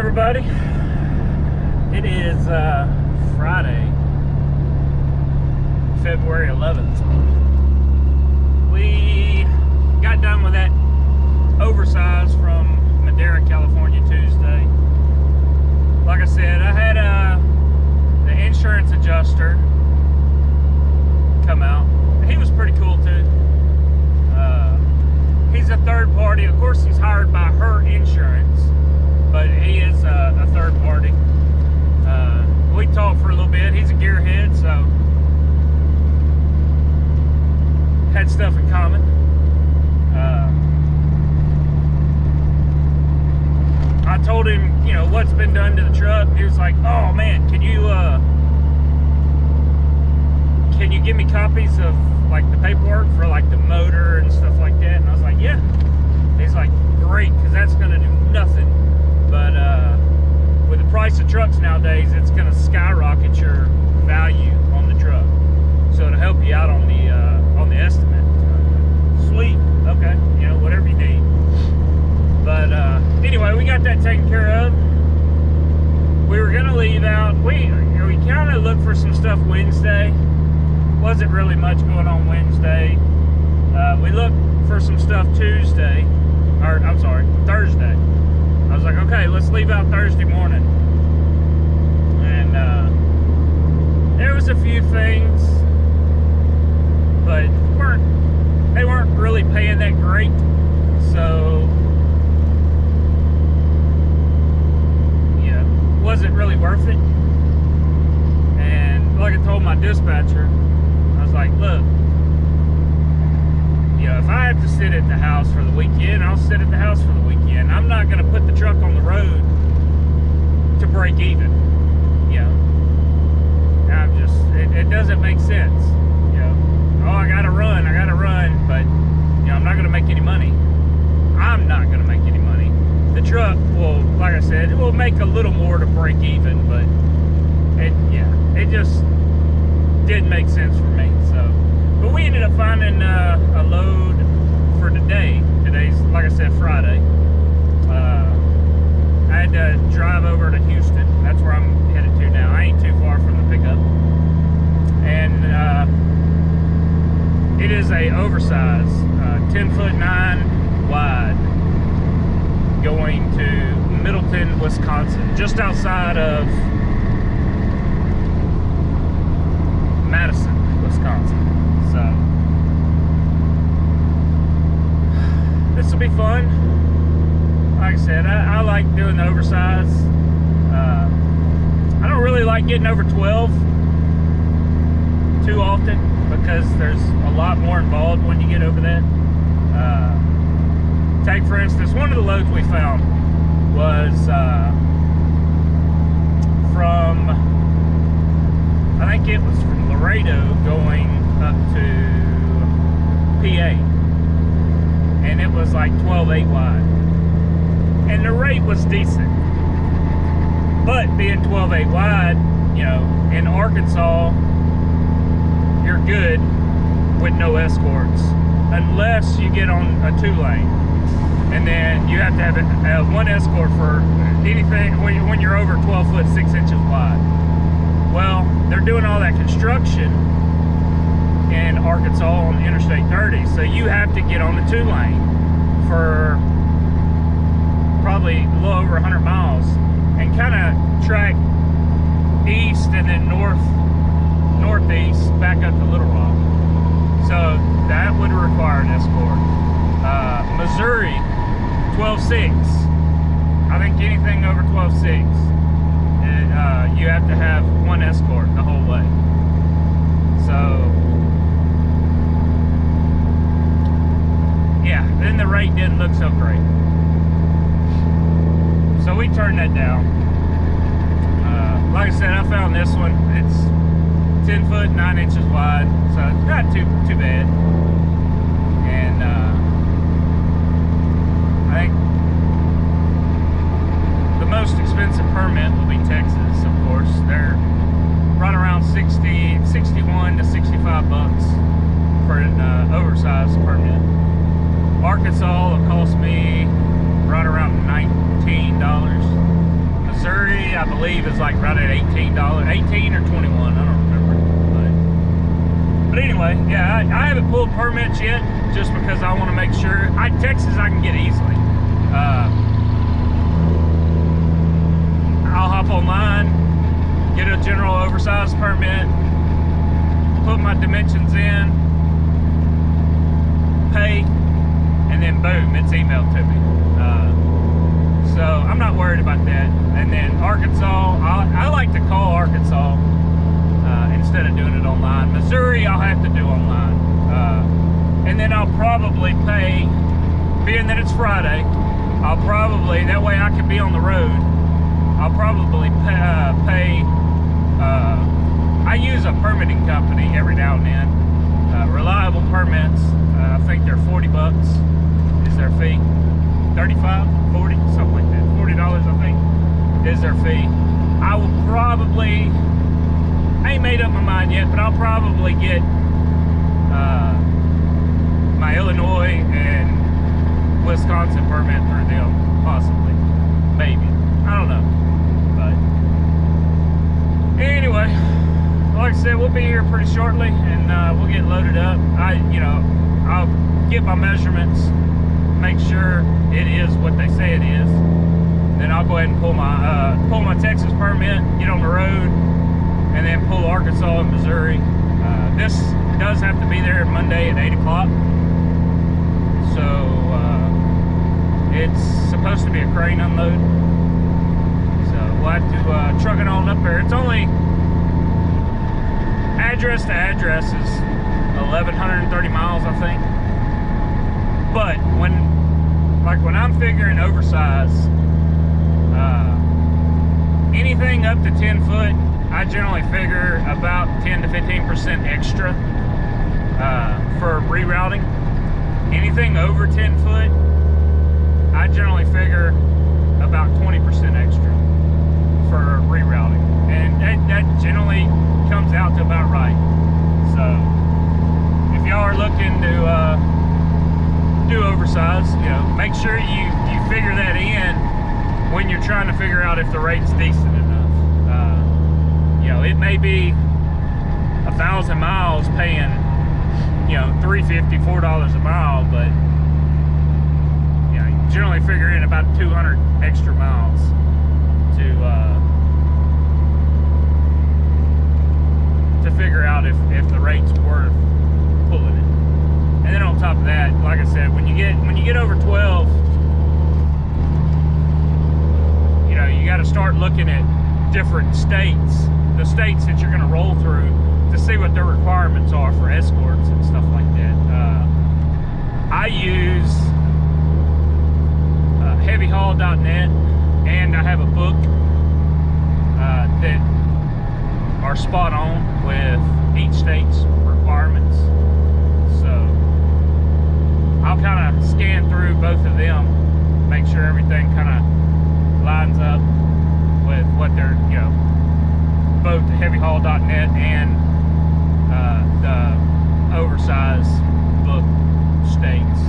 everybody. It is Friday, February 11th. We got done with that Oversize from Madera, California Tuesday. Like I said, I had the insurance adjuster come out. He was pretty cool too. He's a third party. Of course, he's hired by her insurance, but he is a third party. We talked for a little bit. He's a gearhead, so had stuff in common. I told him, you know, what's been done to the truck. He was like, "Oh man, can you give me copies of like the paperwork for like the motor and stuff like that?" And I was like, "Yeah." He's like, "Great, because that's gonna do nothing." But with the price of trucks nowadays, it's gonna skyrocket your value on the truck. So it'll help you out on the estimate. Sweet, okay, you know, whatever you need. But anyway, we got that taken care of. We were gonna leave out. We kind of looked for some stuff Wednesday. Wasn't really much going on Wednesday. We looked for some stuff Tuesday, or I'm sorry, Thursday. I was like, okay, let's leave out Thursday morning. And there was a few things, but they weren't really paying that great. So yeah, wasn't really worth it. And like I told my dispatcher, I was like, look, you know, if I have to sit at the house for the weekend, I'll sit at the house for the weekend. I'm not going to put the truck on the road to break even. You know, I'm just, it doesn't make sense. You know, oh, I got to run, but, you know, I'm not going to make any money. I'm not going to make any money. The truck will, like I said, it will make a little more to break even, but it just didn't make sense for me. So, but we ended up finding a load for today. Today's, like I said, Friday. I had to drive over to Houston. That's where I'm headed to now. I ain't too far from the pickup. And it is a Oversize, 10'9" wide, going to Middleton, Wisconsin, just outside of Madison, Wisconsin. So this will be fun. Like I said, I like doing the Oversize. I don't really like getting over 12 too often because there's a lot more involved when you get over that. Take for instance, one of the loads we found was from, I think it was from Laredo going up to PA, and it was like 12.8 wide, and the rate was decent, but being 12.8 wide, you know, in Arkansas, you're good with no escorts unless you get on a 2-lane, and then you have to have one escort for anything when you're over 12 foot 6 inches wide. Well, they're doing all that construction in Arkansas on Interstate 30, so you have to get on the 2-lane for probably a little over 100 miles and kind of track east and then northeast back up to Little Rock. So that would require an escort. Missouri, 12.6. I think anything over 12.6. You have to have one escort the whole way. So yeah, then the rate didn't look so great. So we turned that down. Like I said, I found this one. It's 10 foot 9 inches wide, so it's not too bad. And I think the most expensive permit will be Texas, of course. They're right around 61 to 65 bucks for an Oversize permit. Arkansas will cost me right around $19. Missouri, I believe, is like right at $18, 18 or 21. I don't remember. But anyway, yeah, I haven't pulled permits yet, just because I want to make sure. Texas, I can get easily. I'll hop online, get a general oversize permit, put my dimensions in, pay, and then boom, it's emailed to me. So I'm not worried about that. And then Arkansas, I like to call Arkansas instead of doing it online. Missouri, I'll have to do online. And then I'll probably pay, being that it's Friday, I'll probably, that way I can be on the road, I'll probably pay I use a permitting company every now and then. Reliable Permits, I think they're 40 bucks is their fee. 35, 40, something like that. $40, I think, is their fee. I will probably, I ain't made up my mind yet, but I'll probably get my Illinois and Wisconsin permit through them, possibly, maybe. I don't know. But anyway, like I said, we'll be here pretty shortly, and we'll get loaded up. I'll get my measurements, make sure it is what they say it is. Then I'll go ahead and pull my Texas permit, get on the road, and then pull Arkansas and Missouri. This does have to be there Monday at 8 o'clock. So it's supposed to be a crane unload. So we'll have to truck it on up there. It's only address to address is 1,130 miles, I think. But when I'm figuring oversize, anything up to 10 foot, I generally figure about 10 to 15% extra for rerouting. Anything over 10 foot, I generally figure about 20% extra for rerouting. And that generally comes out to about right. So if y'all are looking to do oversize, make sure you figure that in when you're trying to figure out if the rate's decent enough. It may be 1,000 miles paying $3.50, $4 a mile, but you generally figure in about 200 extra miles to figure out if the rate's worth pulling it. And then on top of that, like I said, when you get over 12, you got to start looking at different states, the states that you're going to roll through, to see what their requirements are for escorts and stuff like that. I use heavyhaul.net, and I have a book that are spot on with each state's requirements. So I'll kind of scan through both of them, make sure everything kind of lines up with what they're, both the heavyhaul.net and the Oversize book states.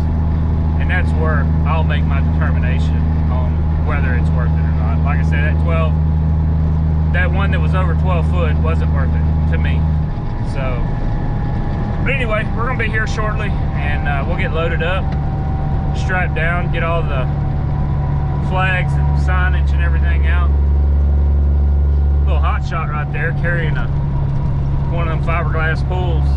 And that's where I'll make my determination on whether it's worth it or not. Like I said, that one that was over 12 foot wasn't worth it to me. So, but anyway, we're gonna be here shortly, and we'll get loaded up, strapped down, get all the flags and signage and everything out. Little hot shot right there, carrying one of them fiberglass pools.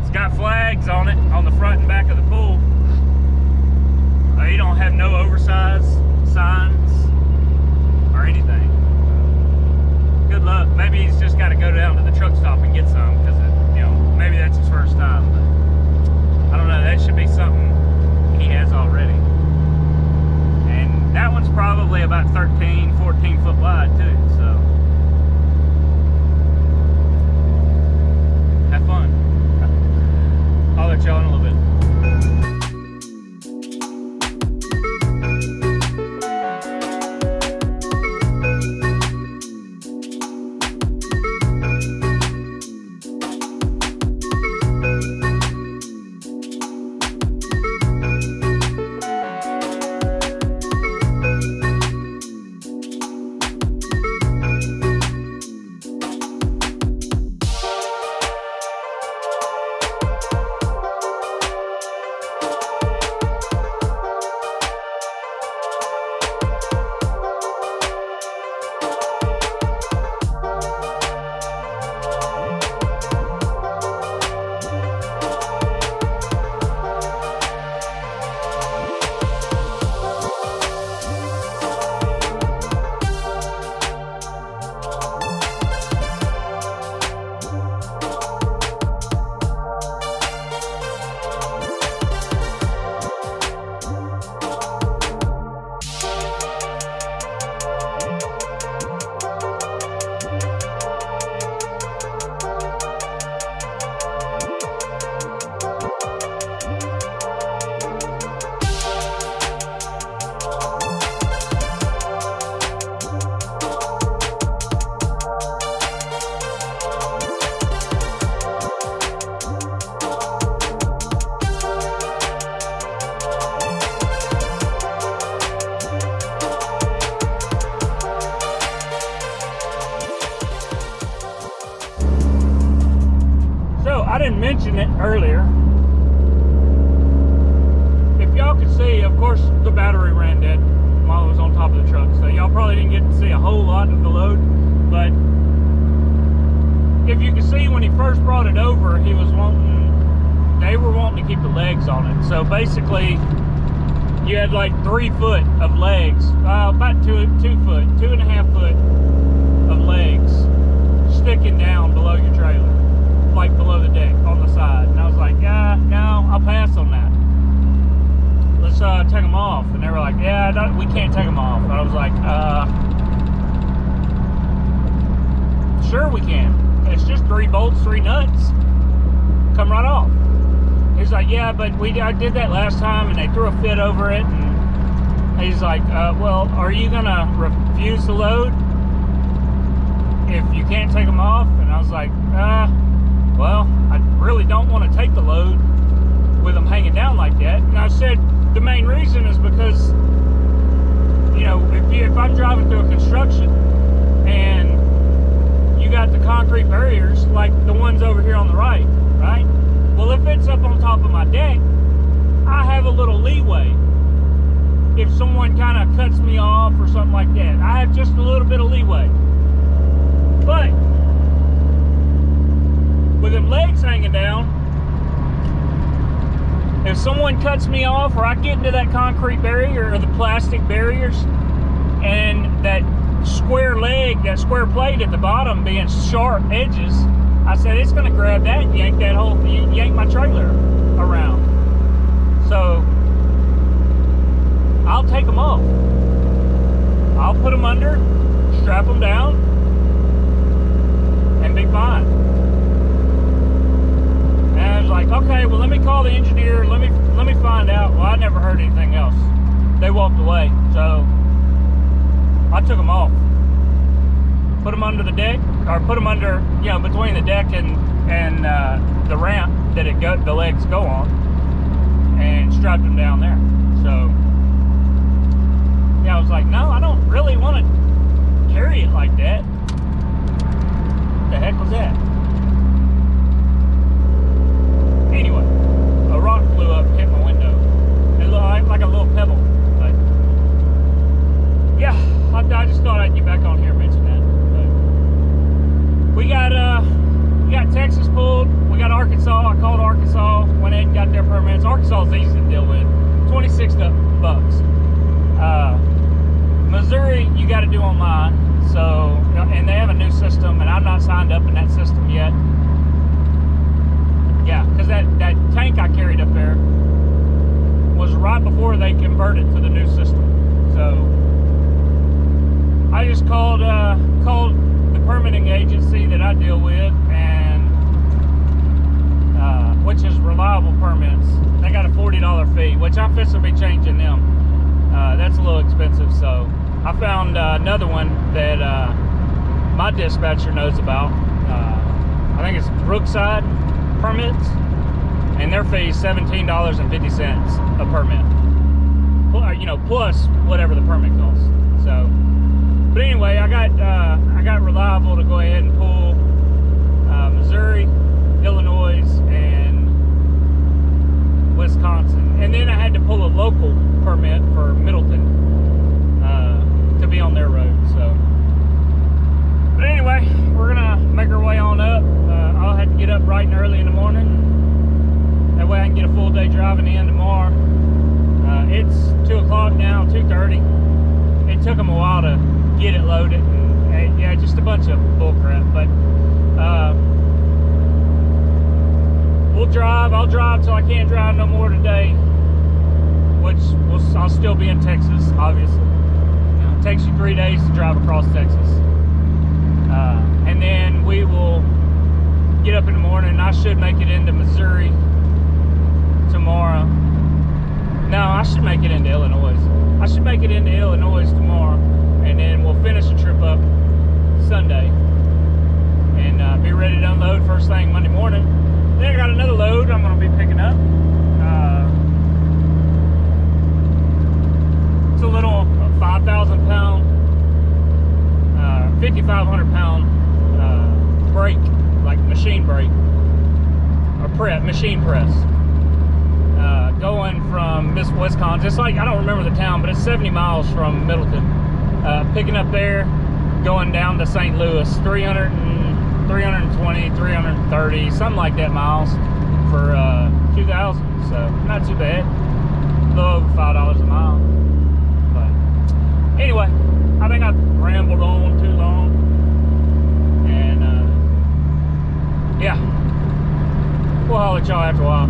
It's got flags on it on the front and back of the pool. You don't have no oversize signs or anything. Good luck. Maybe he's just got to go down to the truck stop and get some, because maybe that's his first time. But I don't know. That should be something he has already. And that one's probably about 13, 14 foot wide too. So have fun. I'll let y'all in a little bit. before he ran dead while it was on top of the truck. So y'all probably didn't get to see a whole lot of the load, but if you can see, when he first brought it over, they were wanting to keep the legs on it. So basically, you had like 3 foot of legs, about 2 foot, 2.5 foot of legs sticking down below your trailer, like below the deck on the side. And I was like, no, I'll pass on that. Let's take them off. And they were like, yeah, we can't take them off. And I was like, sure we can. It's just 3 bolts, 3 nuts. Come right off. He's like, yeah, but I did that last time and they threw a fit over it. And he's like, well, are you gonna refuse the load if you can't take them off? And I was like, well, I really don't want to take the load with them hanging down like that. And I said, the main reason is because, you know, if I'm driving through a construction and you got the concrete barriers like the ones over here on the right? Well, if it's up on top of my deck, I have a little leeway. If someone kind of cuts me off or something like that, I have just a little bit of leeway. But with them legs hanging down, if someone cuts me off or I get into that concrete barrier or the plastic barriers, and that square leg, that square plate at the bottom being sharp edges, I said it's going to grab that and yank my trailer around. So I'll take them off. I'll put them under, strap them down, and be fine. And I was like, okay, well, let me call the engineer. Let me find out. Well, I never heard anything else. They walked away, so I took them off. Put them under the deck, or put them under, you know, between the deck and the ramp that the legs go on, and strapped them down there. So yeah, I was like, no, I don't really want to carry it like that. The heck was that? Anyway, a rock flew up and hit my window. It looked like a little pebble. But yeah, I just thought I'd get back on here and mention that. We got Texas pulled. We got Arkansas. I called Arkansas, went ahead and got their permits. Arkansas is easy to deal with. $26. Missouri, you got to do online. So, and they have a new system, and I'm not signed up in that system yet. Yeah, because that tank I carried up there was right before they converted to the new system. So I just called the permitting agency that I deal with, and which is Reliable Permits. They got a $40 fee, which I'm fixing to be changing them. That's a little expensive, so I found another one that my dispatcher knows about. I think it's Brookside Permits, and their fee is $17.50 a permit. You know, plus whatever the permit costs. So, but anyway, I got Reliable to go ahead and pull Missouri, Illinois, and Wisconsin, and then I had to pull a local permit for Middleton to be on their road. So, but anyway, we're gonna make our way on up. I'll have to get up bright and early in the morning. That way I can get a full day driving in tomorrow. It's 2 o'clock now, 2:30. It took them a while to get it loaded, and yeah, just a bunch of bull crap. But we'll drive. I'll drive till I can't drive no more today, which I'll still be in Texas, obviously. You know, it takes you 3 days to drive across Texas, and then we will get up in the morning. I should make it into Missouri tomorrow. No, I should make it into Illinois. I should make it into Illinois tomorrow, and then we'll finish the trip up Sunday and be ready to unload first thing Monday morning. Then I got another load I'm going to be picking up. It's a little 5,000 pound, 5,500 pound brake, like machine brake, or machine press. going from Wisconsin. It's like, I don't remember the town, but it's 70 miles from Middleton. Picking up there, going down to St. Louis, 320, 330, something like that miles for 2,000. So not too bad. A little over $5 a mile. But anyway, I think I've rambled on too long. And yeah, we'll holler at y'all after a while.